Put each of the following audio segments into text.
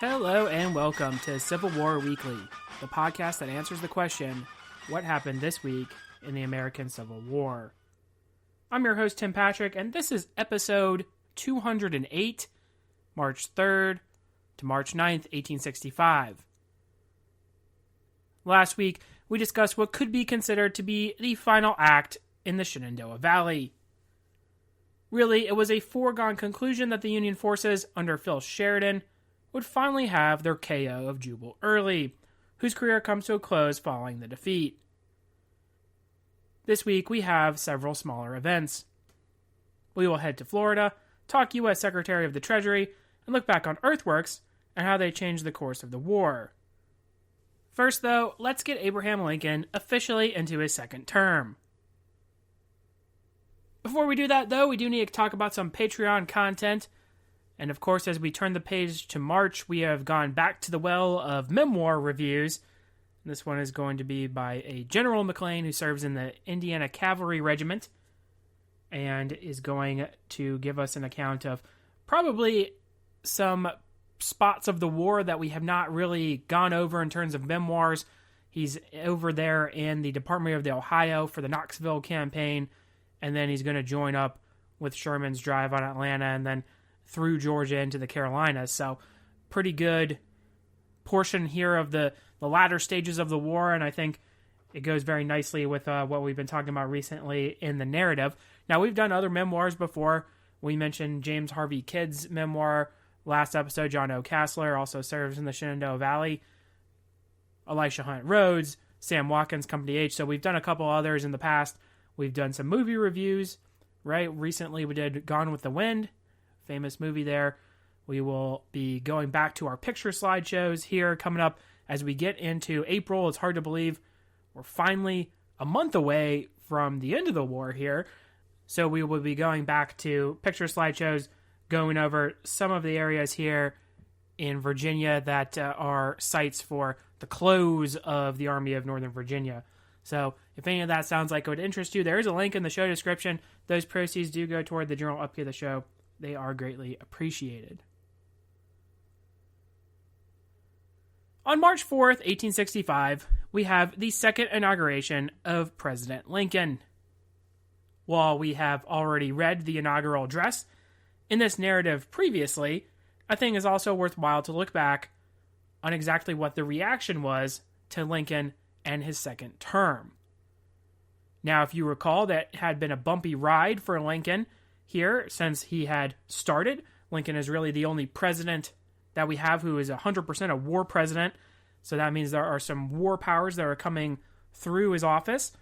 Hello and welcome to Civil War Weekly, the podcast that answers the question, what happened this week in the American Civil War? I'm your host, Tim Patrick, and this is episode 208, March 3rd to March 9th, 1865. Last week, we discussed what could be considered to be the final act in the Shenandoah Valley. Really, it was a foregone conclusion that the Union forces, under Phil Sheridan, would finally have their KO of Jubal Early, whose career comes to a close following the defeat. This week, we have several smaller events. We will head to Florida, talk U.S. Secretary of the Treasury, and look back on earthworks and how they changed the course of the war. First, though, let's get Abraham Lincoln officially into his second term. Before we do that, though, we do need to talk about some Patreon content. And of course, as we turn the page to March, we have gone back to the well of memoir reviews. This one is going to be by a General McLean who serves in the Indiana Cavalry Regiment and is going to give us an account of probably some spots of the war that we have not really gone over in terms of memoirs. He's over there in the Department of the Ohio for the Knoxville campaign, and then he's going to join up with Sherman's drive on Atlanta and then through Georgia into the Carolinas. So pretty good portion here of the latter stages of the war, and I think it goes very nicely with what we've been talking about recently in the narrative. Now, we've done other memoirs before. We mentioned James Harvey Kidd's memoir last episode. John O. Castler also serves in the Shenandoah Valley. Elisha Hunt Rhodes, Sam Watkins, Company H. So we've done a couple others in the past. We've done some movie reviews, right? Recently we did Gone with the Wind, famous movie there. We will be going back to our picture slideshows here coming up as we get into April. It's hard to believe we're finally a month away from the end of the war here. So we will be going back to picture slideshows, going over some of the areas here in Virginia that are sites for the close of the Army of Northern Virginia. So if any of that sounds like it would interest you, there is a link in the show description. Those proceeds do go toward the general upkeep of the show. They are greatly appreciated. On March 4th, 1865, we have the second inauguration of President Lincoln. While we have already read the inaugural address in this narrative previously, I think it's also worthwhile to look back on exactly what the reaction was to Lincoln and his second term. Now, if you recall, that had been a bumpy ride for Lincoln here since he had started. Lincoln is really the only president that we have who is 100% a war president. So that means there are some war powers that are coming through his office.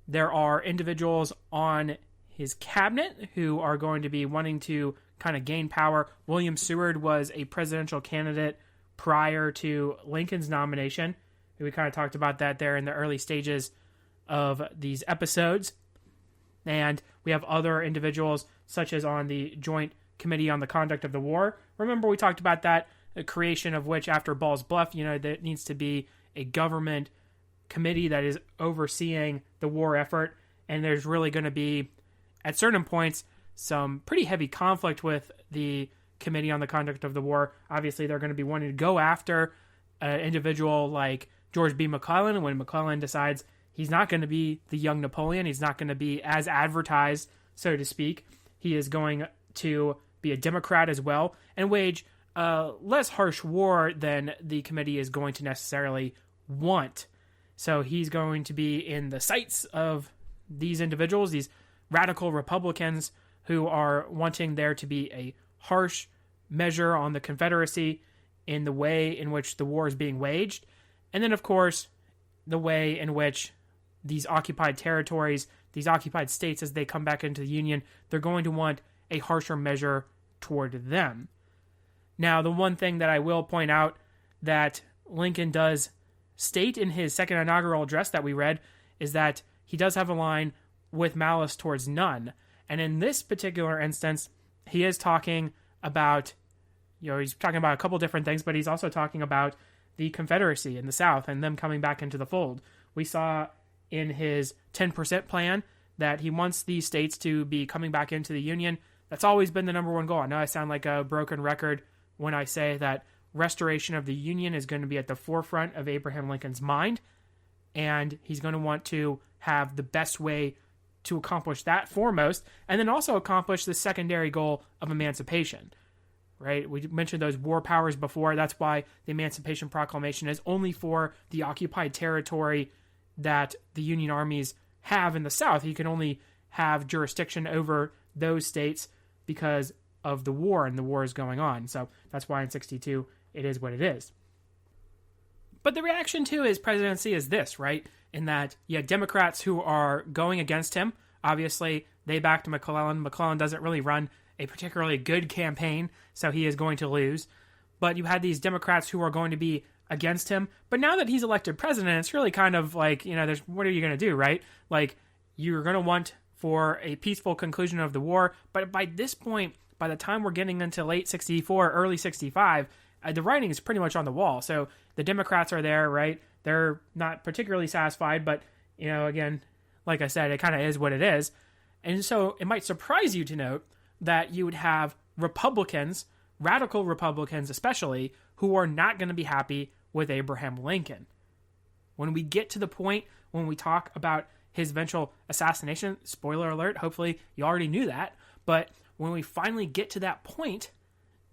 There are individuals on his cabinet who are going to be wanting to kind of gain power. William Seward was a presidential candidate prior to Lincoln's nomination. We kind of talked about that there in the early stages of these episodes. And we have other individuals, such as on the Joint Committee on the Conduct of the War. Remember, we talked about that, the creation of which, after Ball's Bluff, there needs to be a government committee that is overseeing the war effort. And there's really going to be, at certain points, some pretty heavy conflict with the Committee on the Conduct of the War. Obviously, they're going to be wanting to go after an individual like George B. McClellan, when McClellan decides he's not going to be the young Napoleon. He's not going to be as advertised, so to speak. He is going to be a Democrat as well and wage a less harsh war than the committee is going to necessarily want. So he's going to be in the sights of these individuals, these radical Republicans who are wanting there to be a harsh measure on the Confederacy in the way in which the war is being waged. And then, of course, the way in which these occupied territories, these occupied states, as they come back into the Union, they're going to want a harsher measure toward them. Now, the one thing that I will point out that Lincoln does state in his second inaugural address that we read is that he does have a line, with malice towards none. And in this particular instance, he is talking about, he's talking about a couple different things, but he's also talking about the Confederacy in the South and them coming back into the fold. We saw in his 10% plan that he wants these states to be coming back into the Union. That's always been the number one goal. I know I sound like a broken record when I say that restoration of the Union is going to be at the forefront of Abraham Lincoln's mind, and he's going to want to have the best way to accomplish that foremost, and then also accomplish the secondary goal of emancipation, right? We mentioned those war powers before. That's why the Emancipation Proclamation is only for the occupied territory that the Union armies have in the South. He can only have jurisdiction over those states because of the war, and the war is going on. So that's why in 62 it is what it is. But the reaction to his presidency is this, right? In that you had Democrats who are going against him. Obviously, they backed McClellan. McClellan doesn't really run a particularly good campaign, so he is going to lose. But you had these Democrats who are going to be against him. But now that he's elected president, it's really kind of like, what are you going to do, right? Like, you're going to want for a peaceful conclusion of the war. But by this point, by the time we're getting into late 64, early 65, the writing is pretty much on the wall. So the Democrats are there, right? They're not particularly satisfied, but, again, like I said, it kind of is what it is. And so it might surprise you to note that you would have Republicans, radical Republicans especially, who are not going to be happy with Abraham Lincoln. When we get to the point when we talk about his eventual assassination, spoiler alert, hopefully you already knew that, but when we finally get to that point,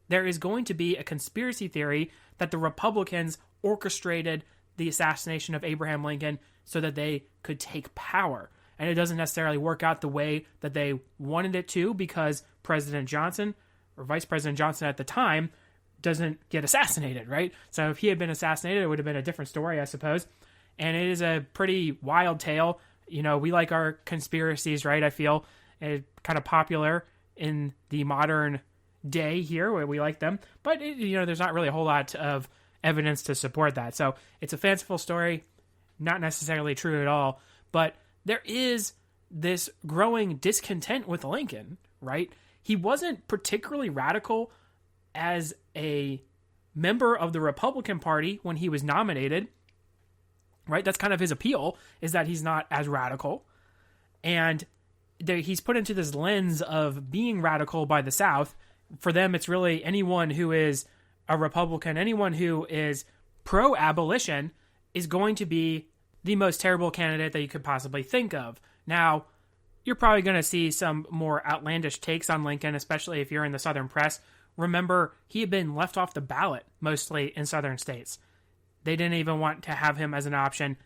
there is going to be a conspiracy theory that the Republicans orchestrated the assassination of Abraham Lincoln so that they could take power. And it doesn't necessarily work out the way that they wanted it to, because President Johnson, or Vice President Johnson at the time, doesn't get assassinated, right? So if he had been assassinated, it would have been a different story, I suppose. And it is a pretty wild tale. We like our conspiracies, right? I feel it's kind of popular in the modern day here, where we like them. But, there's not really a whole lot of evidence to support that. So it's a fanciful story, not necessarily true at all. But there is this growing discontent with Lincoln, right? He wasn't particularly radical as a member of the Republican Party when he was nominated, right? That's kind of his appeal, is that he's not as radical. And he's put into this lens of being radical by the South. For them, it's really anyone who is a Republican, anyone who is pro-abolition is going to be the most terrible candidate that you could possibly think of. Now, you're probably going to see some more outlandish takes on Lincoln, especially if you're in the Southern press. Remember, he had been left off the ballot mostly in Southern states. They didn't even want to have him as an option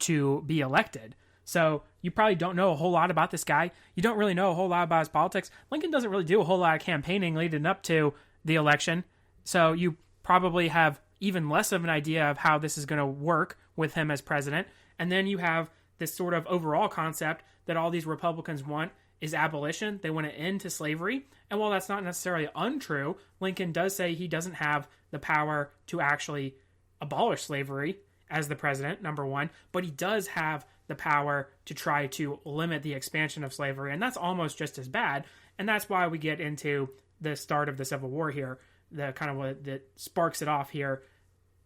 to be elected. So you probably don't know a whole lot about this guy. You don't really know a whole lot about his politics. Lincoln doesn't really do a whole lot of campaigning leading up to the election. So you probably have even less of an idea of how this is going to work with him as president. And then you have this sort of overall concept that all these Republicans want is abolition. They want to end to slavery. And while that's not necessarily untrue, Lincoln does say he doesn't have the power to actually abolish slavery as the president, number one, but he does have the power to try to limit the expansion of slavery. And that's almost just as bad. And that's why we get into the start of the Civil War here, the kind of what that sparks it off here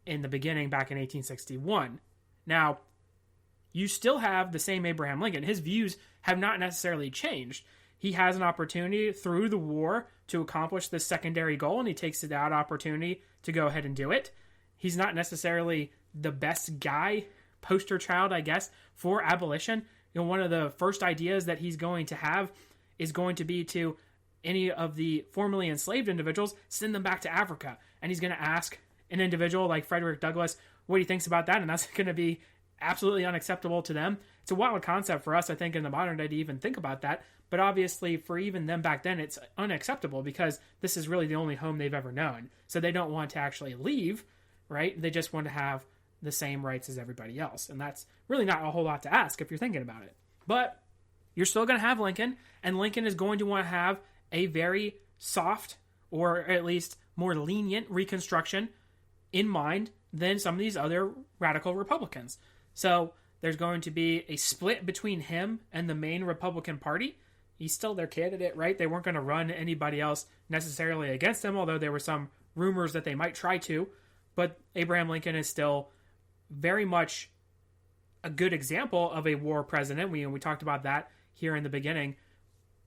in the beginning back in 1861. Now, you still have the same Abraham Lincoln. His views have not necessarily changed. He has an opportunity through the war to accomplish this secondary goal, and he takes that opportunity to go ahead and do it. He's not necessarily the best guy, poster child, I guess, for abolition. One of the first ideas that he's going to have is going to be to any of the formerly enslaved individuals, send them back to Africa. And he's going to ask an individual like Frederick Douglass what he thinks about that, and that's going to be absolutely unacceptable to them. It's a wild concept for us, I think, in the modern day to even think about that. But obviously, for even them back then, it's unacceptable because this is really the only home they've ever known. So they don't want to actually leave, right? They just want to have the same rights as everybody else. And that's really not a whole lot to ask if you're thinking about it. But you're still going to have Lincoln, and Lincoln is going to want to have a very soft, or at least more lenient Reconstruction in mind than some of these other radical Republicans. So there's going to be a split between him and the main Republican Party. He's still their candidate, right? They weren't going to run anybody else necessarily against him, although there were some rumors that they might try to. But Abraham Lincoln is still very much a good example of a war president. We talked about that here in the beginning.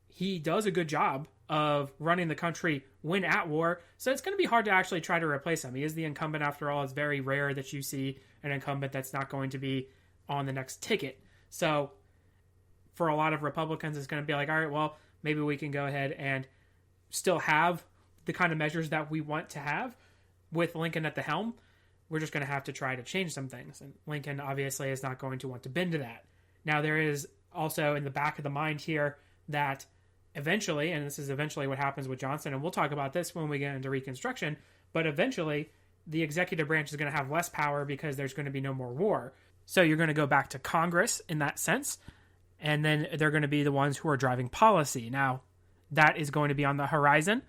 He does a good job of running the country when at war. So it's going to be hard to actually try to replace him. He is the incumbent after all. It's very rare that you see an incumbent that's not going to be on the next ticket. So for a lot of Republicans, it's going to be like, all right, well, maybe we can go ahead and still have the kind of measures that we want to have with Lincoln at the helm. We're just going to have to try to change some things. And Lincoln obviously is not going to want to bend to that. Now, there is also in the back of the mind here that eventually, and this is eventually what happens with Johnson, and we'll talk about this when we get into Reconstruction, but eventually the executive branch is going to have less power because there's going to be no more war. So you're going to go back to Congress in that sense, and then they're going to be the ones who are driving policy. Now, that is going to be on the horizon.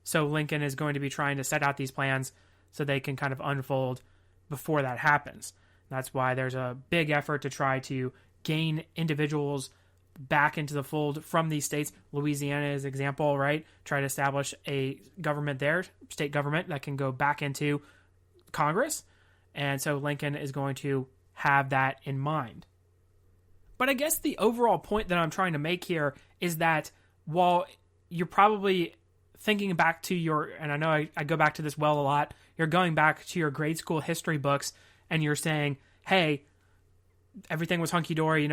So Lincoln is going to be trying to set out these plans so they can kind of unfold before that happens. That's why there's a big effort to try to gain individuals back into the fold from these states. Louisiana is an example, right? Try to establish a government there, state government, that can go back into Congress. And so Lincoln is going to have that in mind. But I guess the overall point that I'm trying to make here is that while you're probably thinking back to your, and I know I go back to this well a lot, you're going back to your grade school history books and you're saying, hey, everything was hunky-dory,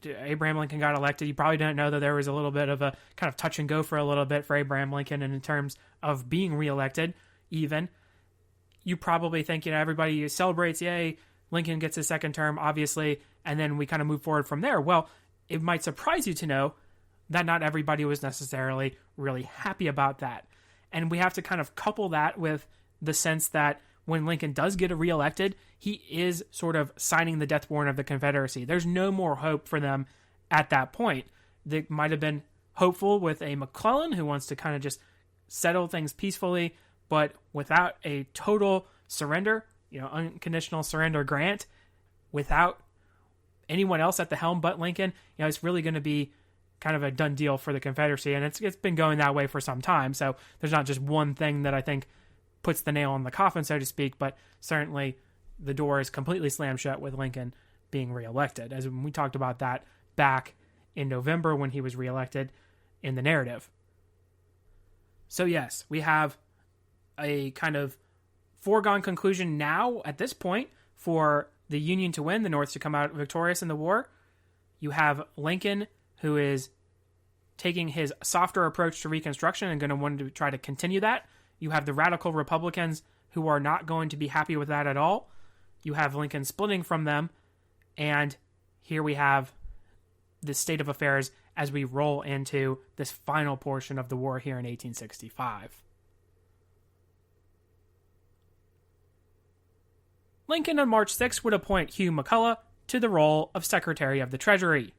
Abraham Lincoln got elected. You probably didn't know that there was a little bit of a kind of touch and go for a little bit for Abraham Lincoln, and in terms of being reelected, even. You probably think, everybody celebrates, yay, Lincoln gets his second term, obviously, and then we kind of move forward from there. Well, it might surprise you to know that not everybody was necessarily really happy about that. And we have to kind of couple that with the sense that when Lincoln does get reelected, he is sort of signing the death warrant of the Confederacy. There's no more hope for them at that point. They might have been hopeful with a McClellan who wants to kind of just settle things peacefully, but without a total surrender, unconditional surrender grant, without anyone else at the helm but Lincoln, it's really going to be kind of a done deal for the Confederacy. And it's been going that way for some time. So there's not just one thing that I think puts the nail in the coffin, so to speak, but certainly the door is completely slammed shut with Lincoln being reelected, as we talked about that back in November when he was reelected in the narrative. So yes, we have a kind of foregone conclusion now at this point for the Union to win, the North to come out victorious in the war. You have Lincoln, who is taking his softer approach to Reconstruction and going to want to try to continue that. You have the radical Republicans who are not going to be happy with that at all. You have Lincoln splitting from them. And here we have the state of affairs as we roll into this final portion of the war here in 1865. Lincoln on March 6 would appoint Hugh McCulloch to the role of Secretary of the Treasury.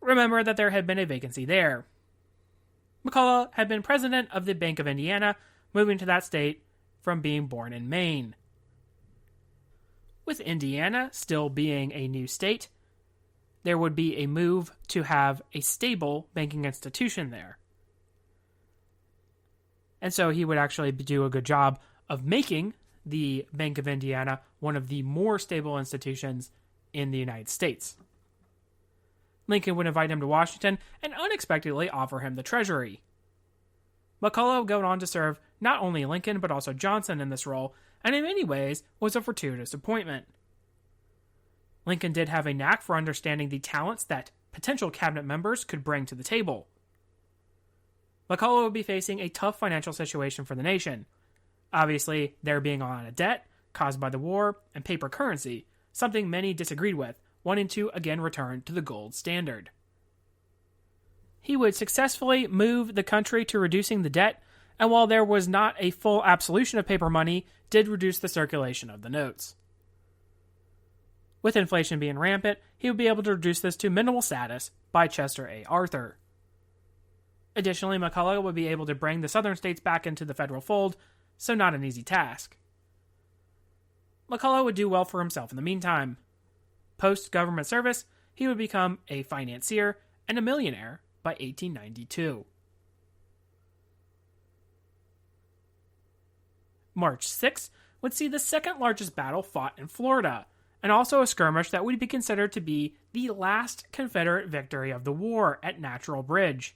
Remember that there had been a vacancy there. McCulloch had been president of the Bank of Indiana, moving to that state from being born in Maine. With Indiana still being a new state, there would be a move to have a stable banking institution there. And so he would actually do a good job of making the Bank of Indiana one of the more stable institutions in the United States. Lincoln would invite him to Washington and unexpectedly offer him the Treasury. McCulloch would go on to serve not only Lincoln but also Johnson in this role, and in many ways was a fortuitous appointment. Lincoln did have a knack for understanding the talents that potential cabinet members could bring to the table. McCulloch would be facing a tough financial situation for the nation. Obviously, there being a lot of debt caused by the war and paper currency, something many disagreed with, wanting to again return to the gold standard. He would successfully move the country to reducing the debt, and while there was not a full absolution of paper money, did reduce the circulation of the notes. With inflation being rampant, he would be able to reduce this to minimal status by Chester A. Arthur. Additionally, McCulloch would be able to bring the southern states back into the federal fold, so not an easy task. McCulloch would do well for himself in the meantime. Post-government service, he would become a financier and a millionaire by 1892. March 6 would see the second largest battle fought in Florida, and also a skirmish that would be considered to be the last Confederate victory of the war at Natural Bridge.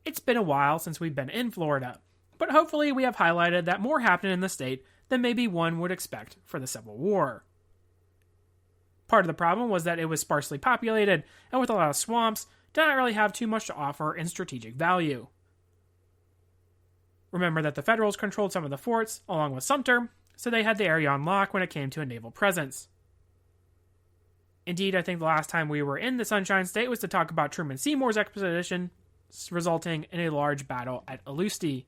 It's been a while since we've been in Florida, but hopefully we have highlighted that more happened in the state than maybe one would expect for the Civil War. Part of the problem was that it was sparsely populated, and with a lot of swamps, did not really have too much to offer in strategic value. Remember that the Federals controlled some of the forts, along with Sumter, so they had the area on lock when it came to a naval presence. Indeed, I think the last time we were in the Sunshine State was to talk about Truman Seymour's expedition, resulting in a large battle at Aleutians.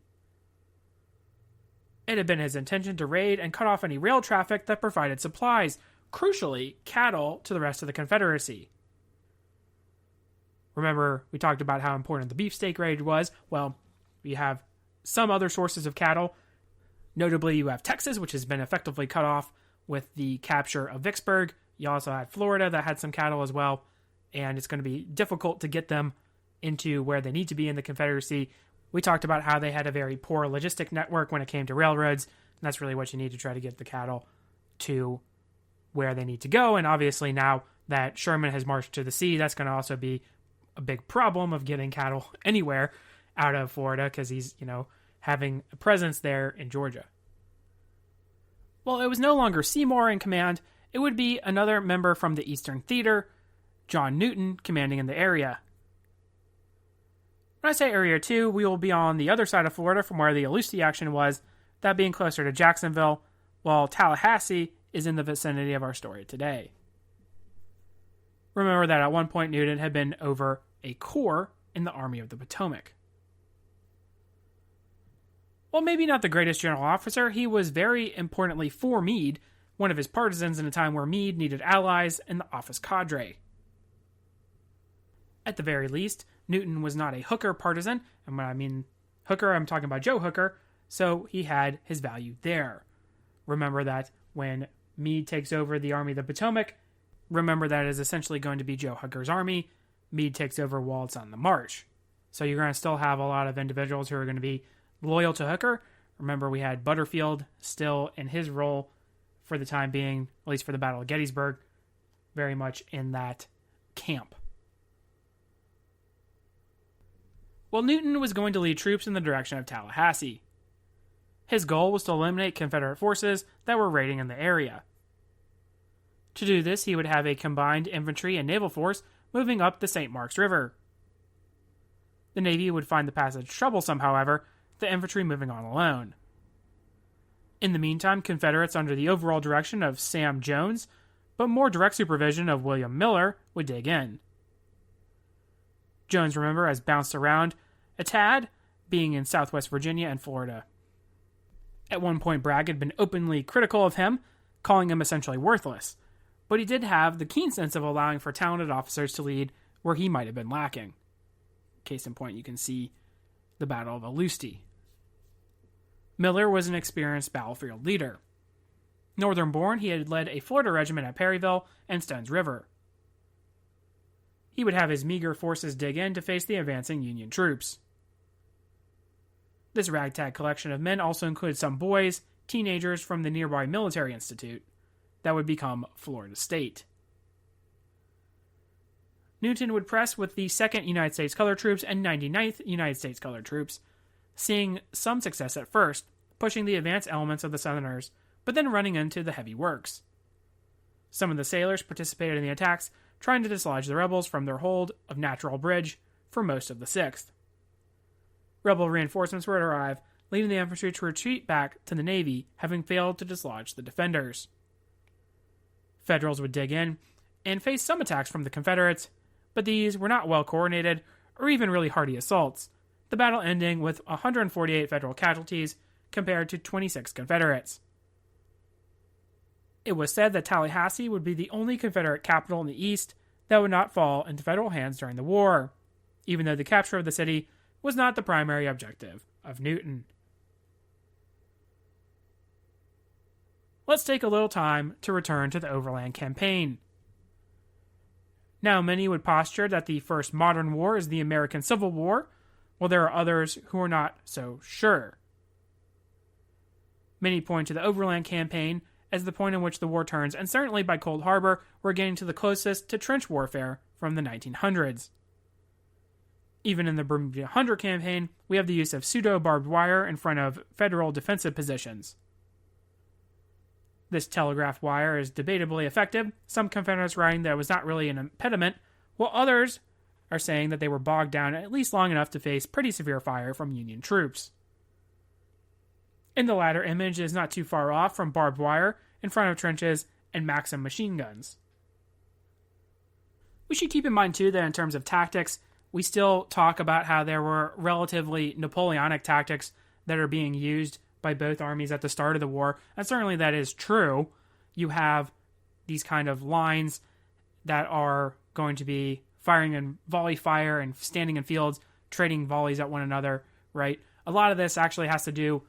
It had been his intention to raid and cut off any rail traffic that provided supplies, crucially, cattle, to the rest of the Confederacy. Remember, we talked about how important the beefsteak raid was. Well, we have some other sources of cattle. Notably, you have Texas, which has been effectively cut off with the capture of Vicksburg. You also had Florida that had some cattle as well, and it's going to be difficult to get them into where they need to be in the Confederacy. We talked about how they had a very poor logistic network when it came to railroads, and that's really what you need to try to get the cattle to where they need to go. And obviously now that Sherman has marched to the sea, that's going to also be a big problem of getting cattle anywhere out of Florida because he's, having a presence there in Georgia. Well, it was no longer Seymour in command. It would be another member from the Eastern Theater, John Newton, commanding in the area. When I say Area 2, we will be on the other side of Florida from where the Aleutians action was, that being closer to Jacksonville, while Tallahassee is in the vicinity of our story today. Remember that at one point Newton had been over a corps in the Army of the Potomac. While maybe not the greatest general officer, he was very importantly for Meade, one of his partisans in a time where Meade needed allies in the office cadre. At the very least, Newton was not a Hooker partisan, and when I mean Hooker, I'm talking about Joe Hooker, so he had his value there. Remember that when Meade takes over the Army of the Potomac, remember that is essentially going to be Joe Hooker's army. Meade takes over while it's on the march. So you're going to still have a lot of individuals who are going to be loyal to Hooker. Remember, we had Butterfield still in his role for the time being, at least for the Battle of Gettysburg, very much in that camp. Well, Newton was going to lead troops in the direction of Tallahassee. His goal was to eliminate Confederate forces that were raiding in the area. To do this, he would have a combined infantry and naval force moving up the St. Marks River. The Navy would find the passage troublesome, however, the infantry moving on alone. In the meantime, Confederates under the overall direction of Sam Jones, but more direct supervision of William Miller, would dig in. Jones, remember, has bounced around a tad, being in Southwest Virginia and Florida. At one point, Bragg had been openly critical of him, calling him essentially worthless, but he did have the keen sense of allowing for talented officers to lead where he might have been lacking. Case in point, you can see the Battle of Aleutians. Miller was an experienced battlefield leader. Northern-born, he had led a Florida regiment at Perryville and Stones River. He would have his meager forces dig in to face the advancing Union troops. This ragtag collection of men also included some boys, teenagers from the nearby military institute that would become Florida State. Newton would press with the 2nd United States Colored Troops and 99th United States Colored Troops, seeing some success at first, pushing the advanced elements of the Southerners, but then running into the heavy works. Some of the sailors participated in the attacks, trying to dislodge the rebels from their hold of Natural Bridge for most of the 6th. Rebel reinforcements would arrive, leading the infantry to retreat back to the Navy, having failed to dislodge the defenders. Federals would dig in and face some attacks from the Confederates, but these were not well coordinated or even really hardy assaults, the battle ending with 148 Federal casualties compared to 26 Confederates. It was said that Tallahassee would be the only Confederate capital in the East that would not fall into Federal hands during the war, even though the capture of the city was not the primary objective of Newton. Let's take a little time to return to the Overland Campaign. Now, many would posture that the first modern war is the American Civil War, while there are others who are not so sure. Many point to the Overland Campaign as the point in which the war turns, and certainly by Cold Harbor, we're getting to the closest to trench warfare from the 1900s. Even in the Bermuda Hundred campaign, we have the use of pseudo-barbed wire in front of federal defensive positions. This telegraph wire is debatably effective, some Confederates writing that it was not really an impediment, while others are saying that they were bogged down at least long enough to face pretty severe fire from Union troops. In the latter image, it is not too far off from barbed wire in front of trenches and Maxim machine guns. We should keep in mind, too, that in terms of tactics, we still talk about how there were relatively Napoleonic tactics that are being used by both armies at the start of the war, and certainly that is true. You have these kind of lines that are going to be firing in volley fire and standing in fields, trading volleys at one another, right? A lot of this actually has to do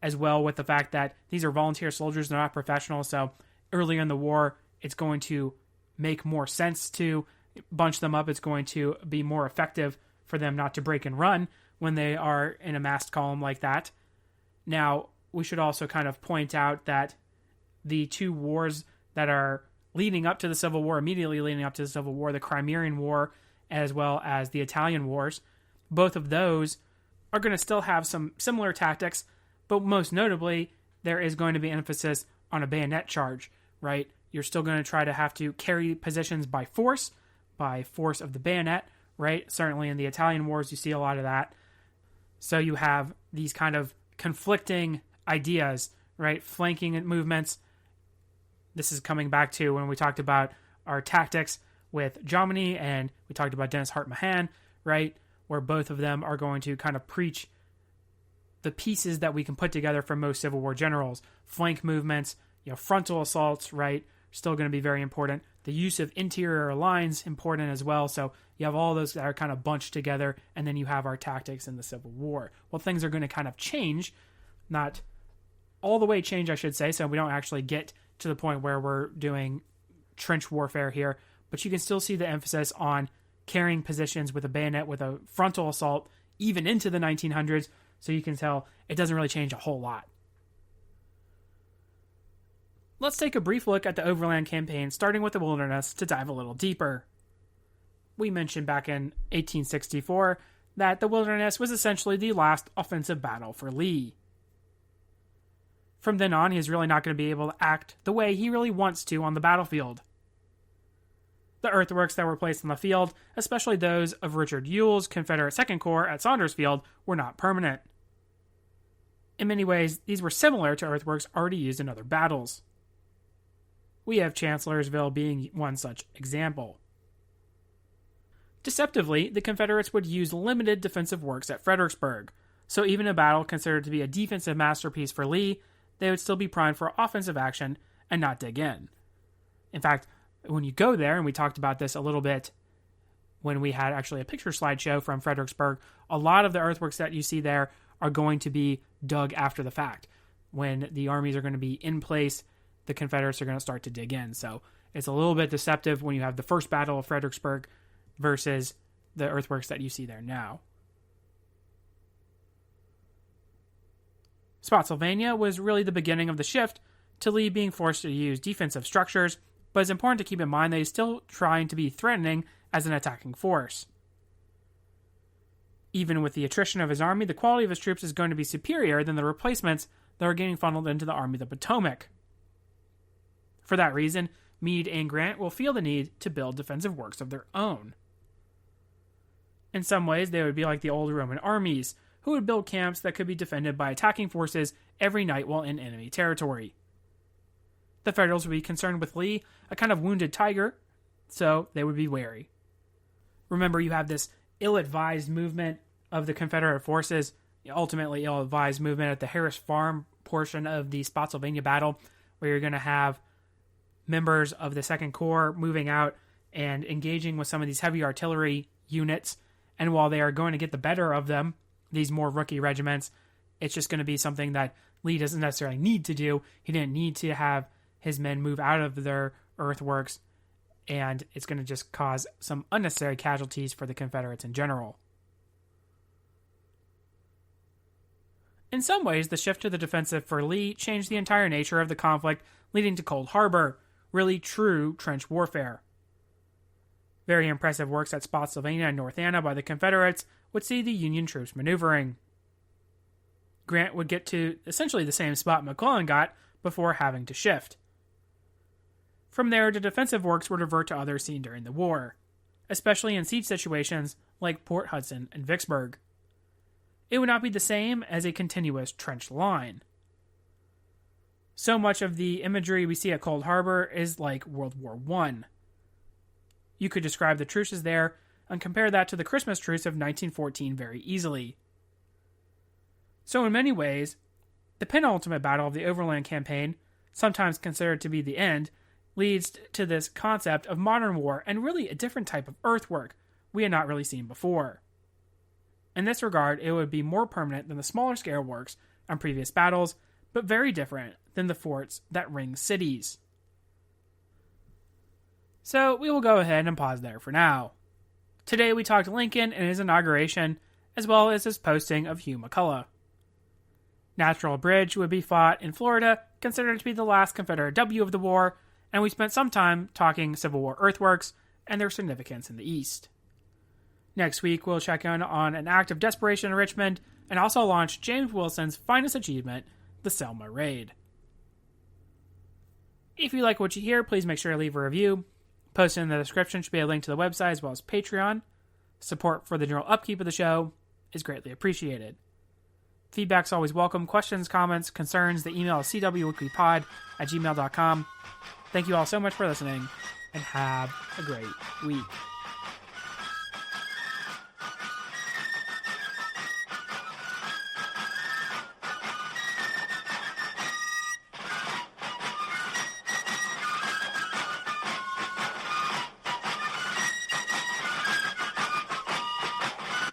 as well with the fact that these are volunteer soldiers, they're not professionals, so earlier in the war, it's going to make more sense to bunch them up. It's going to be more effective for them not to break and run when they are in a massed column like that. Now, we should also kind of point out that the two wars that are leading up to the Civil War, immediately leading up to the Civil War, the Crimean War as well as the Italian Wars, both of those are going to still have some similar tactics, but most notably, there is going to be emphasis on a bayonet charge, right? You're still going to try to have to carry positions by force of the bayonet, right? Certainly in the Italian Wars, you see a lot of that. So you have these kind of conflicting ideas, right? Flanking movements. This is coming back to when we talked about our tactics with Jomini and we talked about Dennis Hart Mahan, right? Where both of them are going to kind of preach the pieces that we can put together from most Civil War generals. Flank movements, frontal assaults, right? Still going to be very important. The use of interior lines, important as well. So you have all those that are kind of bunched together, and then you have our tactics in the Civil War. Well, things are going to kind of change, not all the way change, I should say, so we don't actually get to the point where we're doing trench warfare here, but you can still see the emphasis on carrying positions with a bayonet with a frontal assault, even into the 1900s, so you can tell it doesn't really change a whole lot. Let's take a brief look at the Overland Campaign, starting with the Wilderness, to dive a little deeper. We mentioned back in 1864 that the Wilderness was essentially the last offensive battle for Lee. From then on, he's really not going to be able to act the way he really wants to on the battlefield. The earthworks that were placed on the field, especially those of Richard Ewell's Confederate Second Corps at Saunders Field, were not permanent. In many ways, these were similar to earthworks already used in other battles. We have Chancellorsville being one such example. Deceptively, the Confederates would use limited defensive works at Fredericksburg, so even a battle considered to be a defensive masterpiece for Lee, they would still be primed for offensive action and not dig in. In fact, when you go there, and we talked about this a little bit when we had actually a picture slideshow from Fredericksburg, a lot of the earthworks that you see there are going to be dug after the fact. When the armies are going to be in place, the Confederates are going to start to dig in. So it's a little bit deceptive when you have the first battle of Fredericksburg versus the earthworks that you see there now. Spotsylvania was really the beginning of the shift to Lee being forced to use defensive structures, but it's important to keep in mind that he's still trying to be threatening as an attacking force. Even with the attrition of his army, the quality of his troops is going to be superior than the replacements that are getting funneled into the Army of the Potomac. For that reason, Meade and Grant will feel the need to build defensive works of their own. In some ways, they would be like the old Roman armies, who would build camps that could be defended by attacking forces every night while in enemy territory. The Federals would be concerned with Lee, a kind of wounded tiger, so they would be wary. Remember, you have this ill-advised movement of the Confederate forces, ultimately ill-advised movement at the Harris Farm portion of the Spotsylvania battle, where you're going to have members of the Second Corps moving out and engaging with some of these heavy artillery units, and while they are going to get the better of them, these more rookie regiments, it's just going to be something that Lee doesn't necessarily need to do. He didn't need to have his men move out of their earthworks, and it's going to just cause some unnecessary casualties for the Confederates in general. In some ways, the shift to the defensive for Lee changed the entire nature of the conflict, leading to Cold Harbor, really true trench warfare. Very impressive works at Spotsylvania and North Anna by the Confederates would see the Union troops maneuvering. Grant would get to essentially the same spot McClellan got before having to shift. From there, the defensive works would revert to others seen during the war, especially in siege situations like Port Hudson and Vicksburg. It would not be the same as a continuous trench line. So much of the imagery we see at Cold Harbor is like World War I. You could describe the truces there and compare that to the Christmas truce of 1914 very easily. So in many ways, the penultimate battle of the Overland Campaign, sometimes considered to be the end, leads to this concept of modern war and really a different type of earthwork we had not really seen before. In this regard, it would be more permanent than the smaller scale works on previous battles, but very different than the forts that ring cities. So we will go ahead and pause there for now. Today we talked Lincoln and his inauguration, as well as his posting of Hugh McCulloch. Natural Bridge would be fought in Florida, considered to be the last Confederate W of the war, and we spent some time talking Civil War earthworks and their significance in the East. Next week, we'll check in on an act of desperation in Richmond and also launch James Wilson's finest achievement, the Selma Raid. If you like what you hear, please make sure to leave a review. Posted in the description should be a link to the website as well as Patreon. Support for the general upkeep of the show is greatly appreciated. Feedback's always welcome. Questions, comments, concerns, the email is cwweeklypod@gmail.com. Thank you all so much for listening, and have a great week.